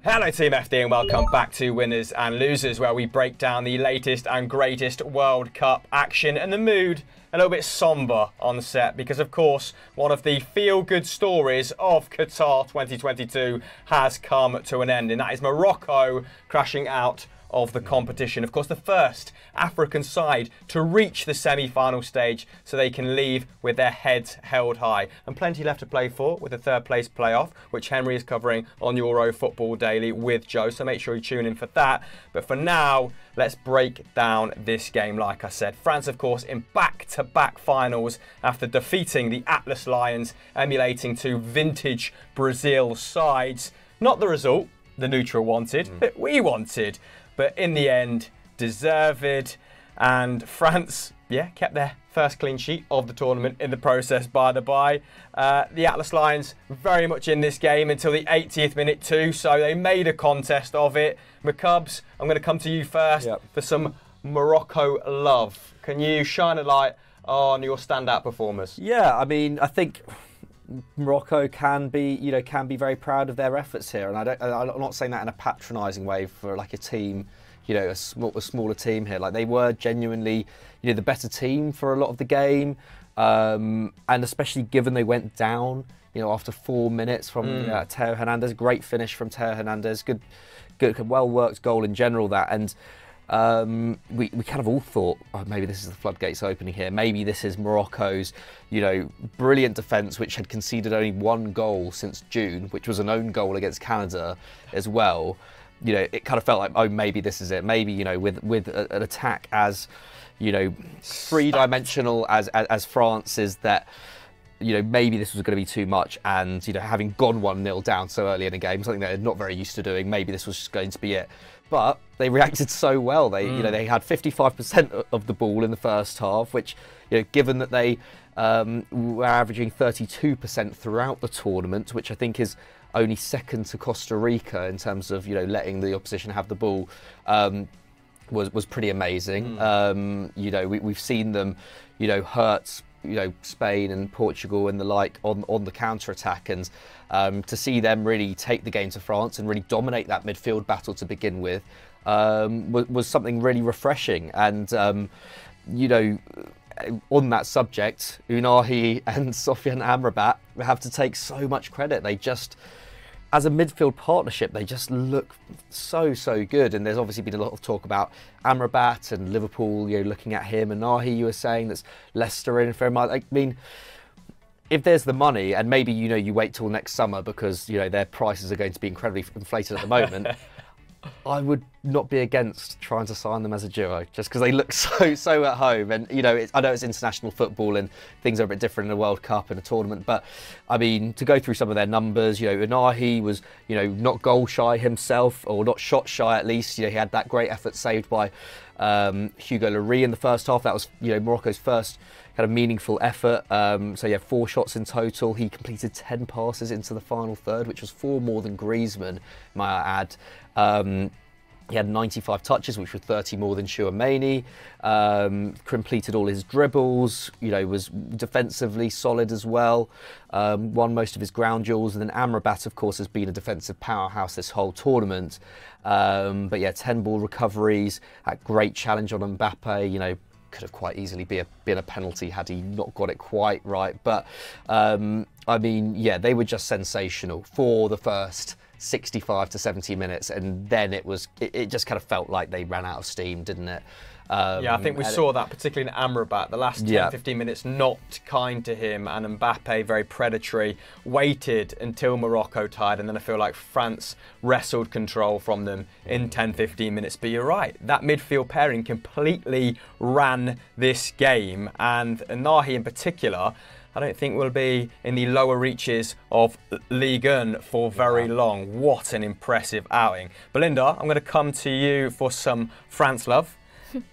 Hello Team FD and welcome back to Winners and Losers, where we break down the latest and greatest World Cup action, and the mood a little bit sombre on set because of course one of the feel-good stories of Qatar 2022 has come to an end, and that is Morocco crashing out of the competition. Of course, the first African side to reach the semi-final stage, so they can leave with their heads held high. And plenty left to play for with the third place playoff, which Henry is covering on Euro Football Daily with Joe, so make sure you tune in for that. But for now, let's break down this game. Like I said, France, of course, in back-to-back finals after defeating the Atlas Lions, emulating two vintage Brazil sides. Not the result the neutral wanted, but we wanted. But in the end, deserved, and France, kept their first clean sheet of the tournament in the process, by the by. The Atlas Lions very much in this game until the 80th minute too, so they made a contest of it. McCubbs, I'm going to come to you first for some Morocco love. Can you shine a light on your standout performers? Yeah, I mean, I think Morocco can be very proud of their efforts here, and I'm not saying that in a patronising way for like a team, a smaller team here. Like, they were genuinely, the better team for a lot of the game, and especially given they went down, after 4 minutes from Theo Hernandez. Great finish from Theo Hernandez. Good, well worked goal in general. That and. We kind of all thought, oh, maybe this is the floodgates opening here. Maybe this is Morocco's, brilliant defence, which had conceded only one goal since June, which was an own goal against Canada as well. It kind of felt like, oh, maybe this is it. Maybe, with an attack as, three-dimensional as France is, that, maybe this was going to be too much, and, having gone 1-0 down so early in a game, something they're not very used to doing, maybe this was just going to be it. But they reacted so well. They, they had 55% of the ball in the first half, which, given that they were averaging 32% throughout the tournament, which I think is only second to Costa Rica in terms of, letting the opposition have the ball, was pretty amazing. We've seen them, hurt, Spain and Portugal and the like on the counter-attack, and to see them really take the game to France and really dominate that midfield battle to begin with was something really refreshing. And on that subject, Unahi and Sofiane Amrabat have to take so much credit. They just, as a midfield partnership, they just look so good. And there's obviously been a lot of talk about Amrabat and Liverpool, looking at him. And Nahi, you were saying, that's Leicester in for him. I mean, if there's the money, and maybe, you wait till next summer because, their prices are going to be incredibly inflated at the moment, I would not be against trying to sign them as a duo, just because they look so at home. And, I know it's international football and things are a bit different in a World Cup and a tournament, but, I mean, to go through some of their numbers, Unahi was, not goal shy himself, or not shot shy at least. He had that great effort saved by Hugo Lloris in the first half. That was, Morocco's first kind of meaningful effort. So 4 shots in total. He completed 10 passes into the final third, which was 4 more than Griezmann, might I add. He had 95 touches, which was 30 more than Chouameni. Completed all his dribbles, was defensively solid as well. Won most of his ground duels. And then Amrabat, of course, has been a defensive powerhouse this whole tournament. But 10 ball recoveries, that great challenge on Mbappe, could have quite easily been a penalty had he not got it quite right. But, I mean, they were just sensational for the first 65 to 70 minutes, and then it just kind of felt like they ran out of steam, didn't it? I think we saw that particularly in Amrabat. The last 10-15 minutes not kind to him, and Mbappe very predatory, waited until Morocco tied, and then I feel like France wrestled control from them in 10-15 minutes. But you're right, that midfield pairing completely ran this game, and Nahi in particular, I don't think we'll be in the lower reaches of Ligue 1 for very long. What an impressive outing. Belinda, I'm going to come to you for some France love.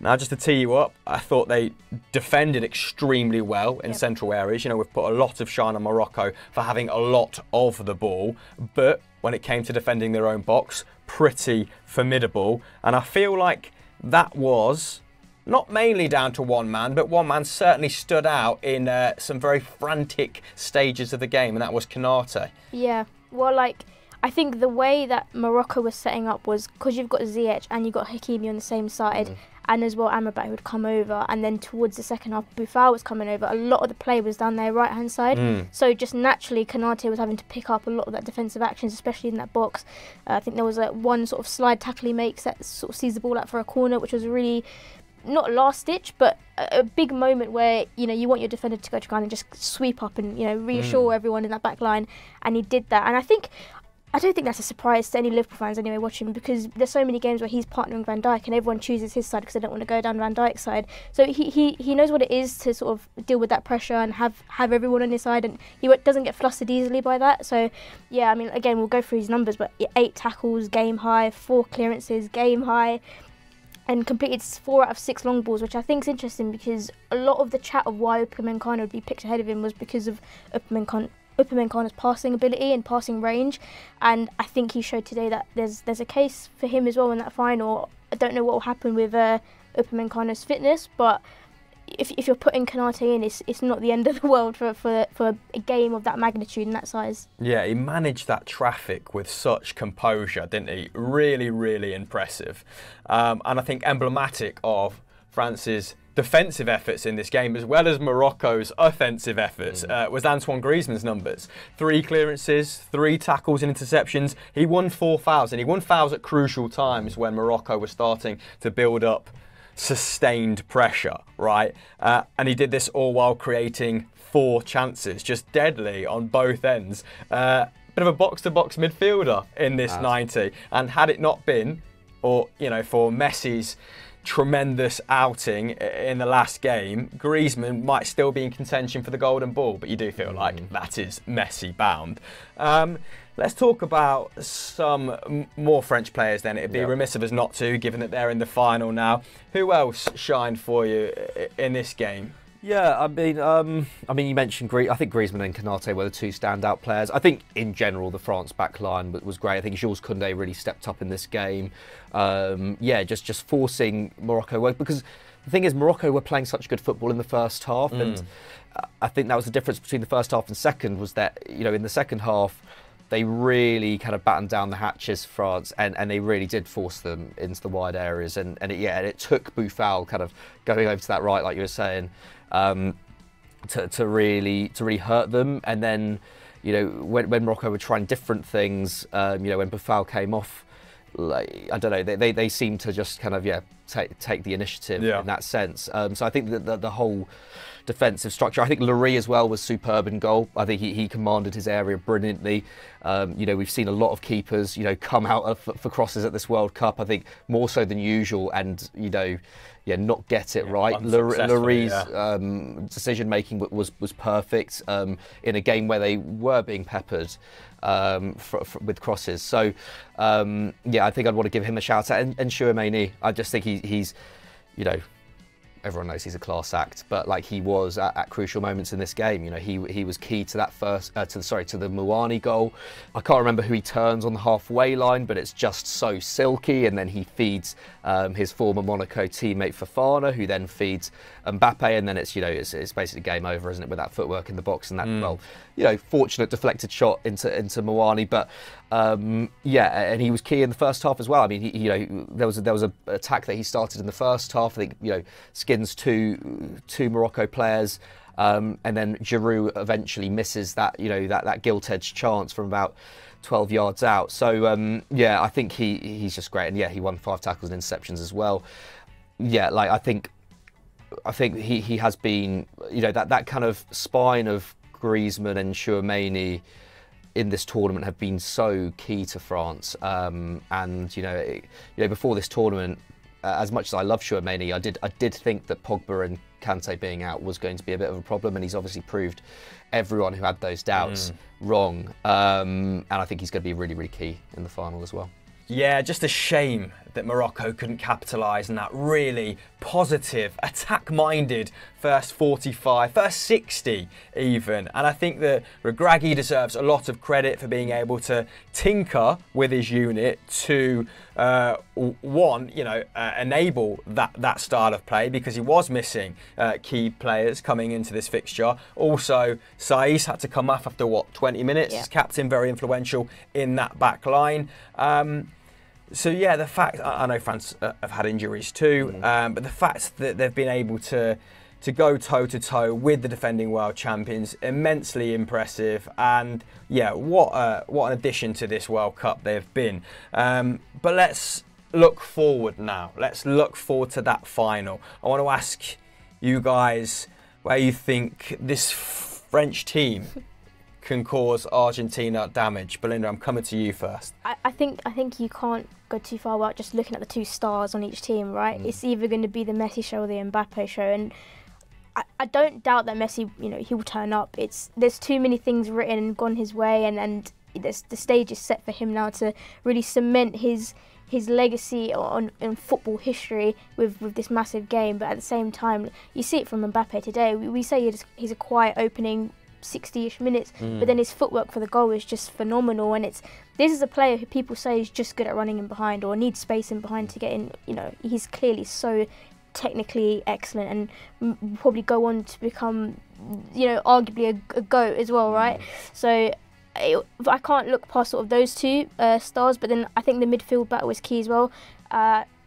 Now, just to tee you up, I thought they defended extremely well in central areas. We've put a lot of shine on Morocco for having a lot of the ball, but when it came to defending their own box, pretty formidable. And I feel like that was not mainly down to one man, but one man certainly stood out in some very frantic stages of the game, and that was Konate. Yeah, well, I think the way that Morocco was setting up was because you've got Ziyech and you've got Hakimi on the same side, and as well Amrabat who would come over, and then towards the second half Buffal was coming over. A lot of the play was down their right hand side, so just naturally Konate was having to pick up a lot of that defensive actions, especially in that box. I think there was one sort of slide tackle he makes that sort of sees the ball out for a corner, which was really not last ditch, but a big moment where you want your defender to go to ground and just sweep up and reassure everyone in that back line, and he did that. And I don't think that's a surprise to any Liverpool fans anyway watching, because there's so many games where he's partnering Van Dijk and everyone chooses his side because they don't want to go down Van Dijk's side. So he knows what it is to sort of deal with that pressure and have everyone on his side, and he doesn't get flustered easily by that. So yeah, I mean, again, we'll go through his numbers, but 8 tackles, game high, 4 clearances, game high, and completed 4 out of 6 long balls, which I think is interesting because a lot of the chat of why Upamecano would be picked ahead of him was because of Upamecano's passing ability and passing range, and I think he showed today that there's a case for him as well in that final. I don't know what will happen with Upamecano's fitness, but if you're putting Konate in, it's not the end of the world for a game of that magnitude and that size. Yeah, he managed that traffic with such composure, didn't he? Really, really impressive. And I think emblematic of France's defensive efforts in this game, as well as Morocco's offensive efforts, was Antoine Griezmann's numbers. 3 clearances, 3 tackles and interceptions. He won 4 fouls, and he won fouls at crucial times when Morocco was starting to build up sustained pressure, right? And he did this all while creating 4 chances, just deadly on both ends. Bit of a box-to-box midfielder in this 90, and had it not been, or for Messi's tremendous outing in the last game, Griezmann might still be in contention for the golden ball, but you do feel like that is Messi bound. Let's talk about some more French players then. It'd be remiss of us not to, given that they're in the final now. Who else shined for you in this game? Yeah, I mean, you mentioned I think Griezmann and Konate were the 2 standout players. I think in general the France back line was great. I think Jules Koundé really stepped up in this game. Just forcing Morocco, because the thing is Morocco were playing such good football in the first half, and I think that was the difference between the first half and second, was that in the second half they really kind of battened down the hatches, France, and they really did force them into the wide areas. And it took Buffal kind of going over to that right, like you were saying, to really hurt them. And then, when Morocco were trying different things, when Buffal came off, like, I don't know, they seemed to just kind of take the initiative in that sense. So I think that the whole defensive structure, I think Lloris as well was superb in goal. I think he commanded his area brilliantly. We've seen a lot of keepers come out for crosses at this World Cup, I think more so than usual, and not get it right. Lloris' decision making was perfect in a game where they were being peppered with crosses. So I think I'd want to give him a shout out, and Chouameni. I just think he's everyone knows he's a class act, but like he was at crucial moments in this game. He was key to that to the Mouani goal. I can't remember who he turns on the halfway line, but it's just so silky, and then he feeds his former Monaco teammate Fofana, who then feeds Mbappe, and then it's basically game over, isn't it, with that footwork in the box and that fortunate deflected shot into Mouani. But and he was key in the first half as well. I mean, there was an attack that he started in the first half. I think skins two Morocco players, and then Giroud eventually misses that that gilt-edged chance from about 12 yards out. So I think he's just great, and he won 5 tackles and interceptions as well. I think he has been that kind of spine of Griezmann and Chouameni in this tournament have been so key to France. Before this tournament, as much as I love Chouameni, I did think that Pogba and Kante being out was going to be a bit of a problem, and he's obviously proved everyone who had those doubts wrong. And I think he's going to be really, really key in the final as well. Yeah, just a shame that Morocco couldn't capitalise on that really positive, attack-minded first 45, first 60 even. And I think that Regragui deserves a lot of credit for being able to tinker with his unit to, enable that style of play, because he was missing key players coming into this fixture. Also, Saiss had to come off after, 20 minutes? Yeah. Captain, very influential in that back line. So yeah, the fact, I know France have had injuries too, but the fact that they've been able to go toe-to-toe with the defending world champions, immensely impressive. And yeah, what an addition to this World Cup they've been. But let's look forward now. Let's look forward to that final. I want to ask you guys where you think this French team can cause Argentina damage. Belinda, I'm coming to you first. I think you can't go too far without just looking at the two stars on each team, right? It's either going to be the Messi show or the Mbappe show, and I don't doubt that Messi, he will turn up. There's too many things written and gone his way, and the stage is set for him now to really cement his legacy in football history with this massive game. But at the same time, you see it from Mbappe today. We say he's a quiet opening 60-ish minutes, but then his footwork for the goal is just phenomenal. And this is a player who people say is just good at running in behind or needs space in behind to get in. He's clearly so technically excellent and will probably go on to become, arguably a GOAT as well, right? So I can't look past sort of those two stars, but then I think the midfield battle is key as well.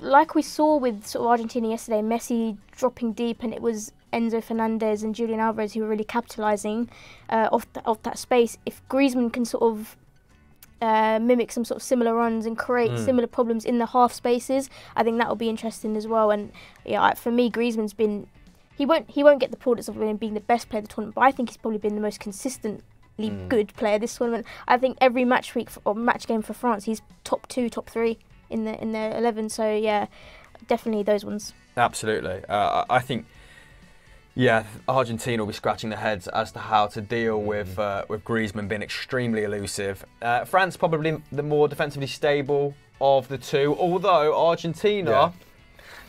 Like we saw with sort of Argentina yesterday, Messi dropping deep, and it was Enzo Fernandez and Julian Alvarez who were really capitalising off that space. If Griezmann can sort of mimic some sort of similar runs and create similar problems in the half spaces, I think that will be interesting as well. And yeah, for me, Griezmann's been he won't get the plaudits of being the best player of the tournament, but I think he's probably been the most consistently good player this tournament. I think every match week or match game for France, he's top 2, top 3 in the 11. So yeah, definitely those ones. Absolutely, I think. Yeah, Argentina will be scratching their heads as to how to deal with Griezmann being extremely elusive. France probably the more defensively stable of the two, although Argentina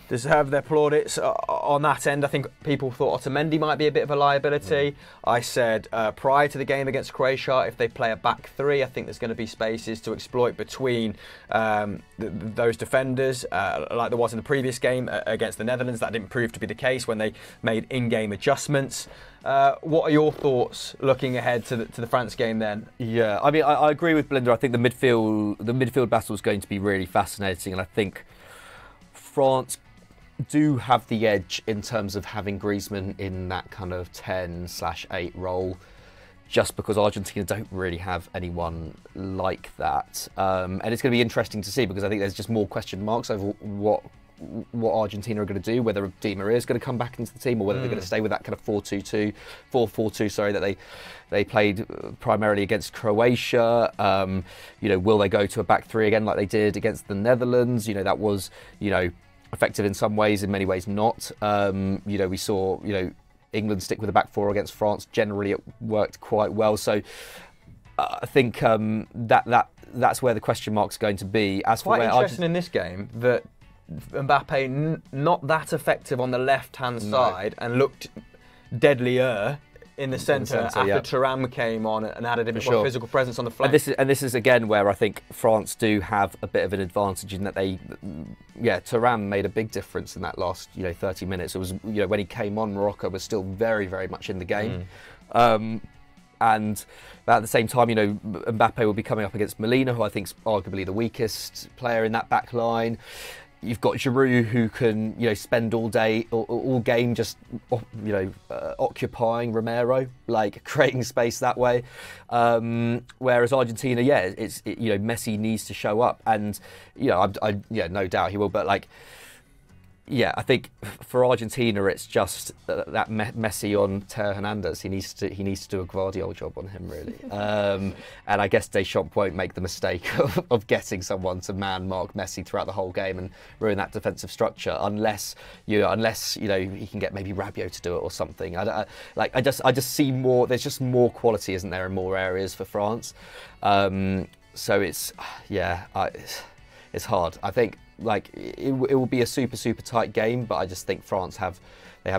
deserve their plaudits on that end. I think people thought Otamendi might be a bit of a liability. I said prior to the game against Croatia, if they play a back three, I think there's going to be spaces to exploit between those defenders, like there was in the previous game against the Netherlands. That didn't prove to be the case when they made in-game adjustments. What are your thoughts looking ahead to the France game then? Yeah, I mean, I agree with Belinder. I think the midfield battle is going to be really fascinating, and I think France do have the edge in terms of having Griezmann in that kind of 10/8 role, just because Argentina don't really have anyone like that. And it's going to be interesting to see, because I think there's just more question marks over what Argentina are going to do, whether Di Maria is going to come back into the team or whether they're going to stay with that kind of 4-4-2, that they played primarily against Croatia. Will they go to a back three again like they did against the Netherlands? That was, effective in some ways, in many ways not. We saw, England stick with the back four against France. Generally, it worked quite well. So I think that's where the question mark's going to be. As for quite interesting in this game that Mbappe not that effective on the left-hand side and looked deadlier in the centre after Thuram came on and added a bit more physical presence on the flank. And this is again where I think France do have a bit of an advantage in that Thuram made a big difference in that last 30 minutes. It was when he came on, Morocco was still very, very much in the game. And at the same time, Mbappe will be coming up against Molina, who I think is arguably the weakest player in that back line. You've got Giroud, who can, spend all day, all game, just, occupying Romero, like creating space that way. Whereas Argentina, Messi needs to show up, and no doubt he will. But I think for Argentina, it's just that Messi on Teo Hernandez. He needs to do a Guardiola job on him, really. And I guess Deschamps won't make the mistake of getting someone to man mark Messi throughout the whole game and ruin that defensive structure, unless he can get maybe Rabiot to do it or something. I just see more. There's just more quality, isn't there, in more areas for France. So it's it's hard. I think like it will be a super tight game, but I just think France have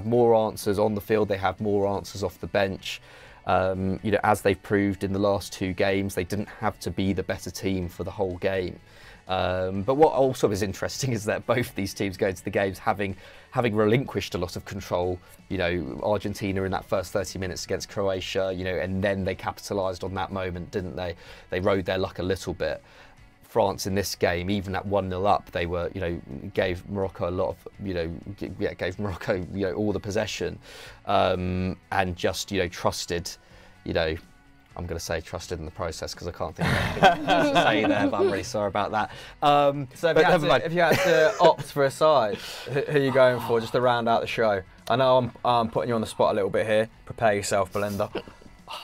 more answers on the field. They have more answers off the bench. You know, as they've proved in the last 2 games, they didn't have to be the better team for the whole game. But what also is interesting is that both these teams go into the games having relinquished a lot of control. You know, Argentina in that first 30 minutes against Croatia, you know, and then they capitalised on that moment, didn't they? They rode their luck a little bit. France in this game, even at 1-0 up, they were, you know, gave Morocco a lot of, you know, gave Morocco, you know, all the possession, and just, you know, trusted, you know, I'm going to say trusted in the process because I can't think of anything to say there, but I'm really sorry about that. So if you had to opt for a side, who are you going for just to round out the show? I know I'm putting you on the spot a little bit here. Prepare yourself, Belinder.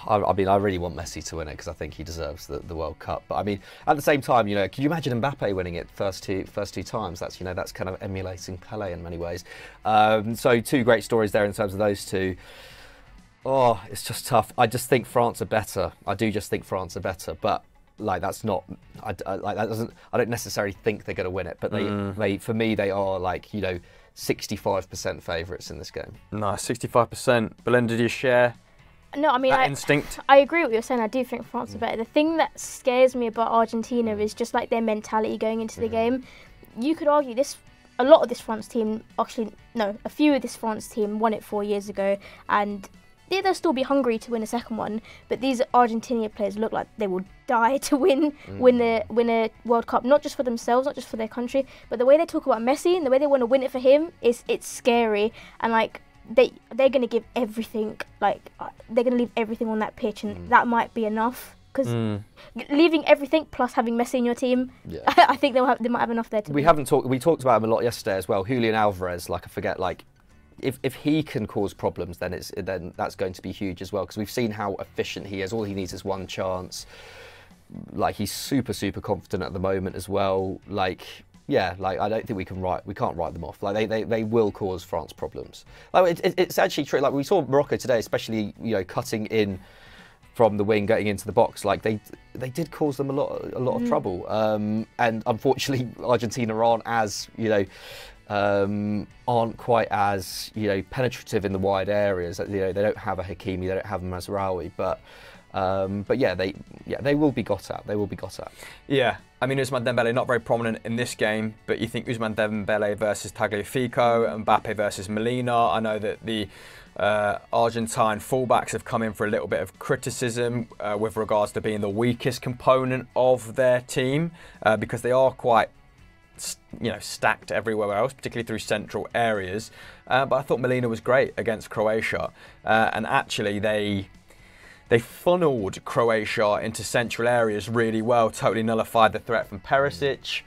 I mean, I really want Messi to win it because I think he deserves the World Cup. But I mean, at the same time, you know, can you imagine Mbappe winning it first two times? That's, you know, that's kind of emulating Pele in many ways. So 2 great stories there in terms of those 2. Oh, it's just tough. I just think France are better. I do just think France are better, but like that's not. Like that doesn't. I don't necessarily think they're going to win it, but they for me they are like, you know, 65% favourites in this game. Nice, 65%. Belinda, do you share? No, I mean, instinct. I agree with what you're saying. I do think France are better. The thing that scares me about Argentina is just like their mentality going into the game. You could argue a lot of this France team, actually, no, a few of this France team won it 4 years ago, and they'll still be hungry to win a second one. But these Argentina players look like they will die to win a World Cup, not just for themselves, not just for their country, but the way they talk about Messi and the way they want to win it for him it's scary. And like they're going to give everything, like they're going to leave everything on that pitch, and that might be enough. Because leaving everything plus having Messi in your team, I think they might have enough there to. We talked about him a lot yesterday as well. Julian Alvarez, like I forget, like if he can cause problems, then that's going to be huge as well. Because we've seen how efficient he is. All he needs is one chance. Like he's super confident at the moment as well. Like. Yeah, like I don't think we can't write them off. Like they will cause France problems. Like it's actually true. Like we saw Morocco today, especially, you know, cutting in from the wing, getting into the box. Like they did cause them a lot of trouble. And unfortunately, Argentina aren't as, you know, aren't quite as, you know, penetrative in the wide areas. You know, they don't have a Hakimi, they don't have a Mazraoui, but yeah, they will be got at. They will be got at. Yeah, I mean, Ousmane Dembele not very prominent in this game, but you think Ousmane Dembele versus Tagliafico, Mbappe versus Molina. I know that the Argentine fullbacks have come in for a little bit of criticism with regards to being the weakest component of their team because they are quite, you know, stacked everywhere else, particularly through central areas. But I thought Molina was great against Croatia, and actually they funneled Croatia into central areas really well, totally nullified the threat from Perisic,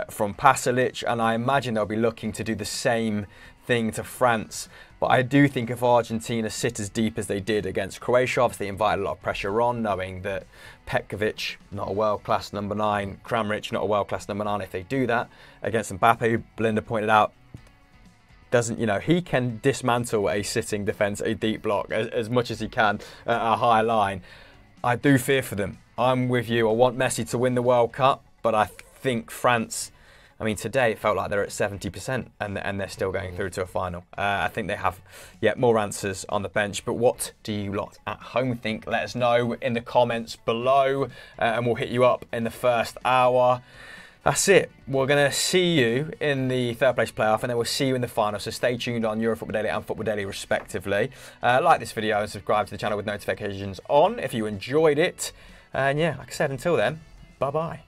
from Pasalic, and I imagine they'll be looking to do the same thing to France. But I do think if Argentina sit as deep as they did against Croatia, obviously invited a lot of pressure on, knowing that Petkovic, not a world-class number 9, Kramaric, not a world-class number 9, if they do that against Mbappe, Belinda pointed out, doesn't, you know, he can dismantle a sitting defence, a deep block, as much as he can at a high line. I do fear for them. I'm with you. I want Messi to win the World Cup, but I think France, I mean, today it felt like they're at 70% and they're still going through to a final. I think they have yet more answers on the bench. But what do you lot at home think? Let us know in the comments below, and we'll hit you up in the first hour. That's it. We're going to see you in the third place playoff, and then we'll see you in the final. So stay tuned on EuroFootball Daily and Football Daily respectively. Like this video and subscribe to the channel with notifications on if you enjoyed it. And yeah, like I said, until then, bye-bye.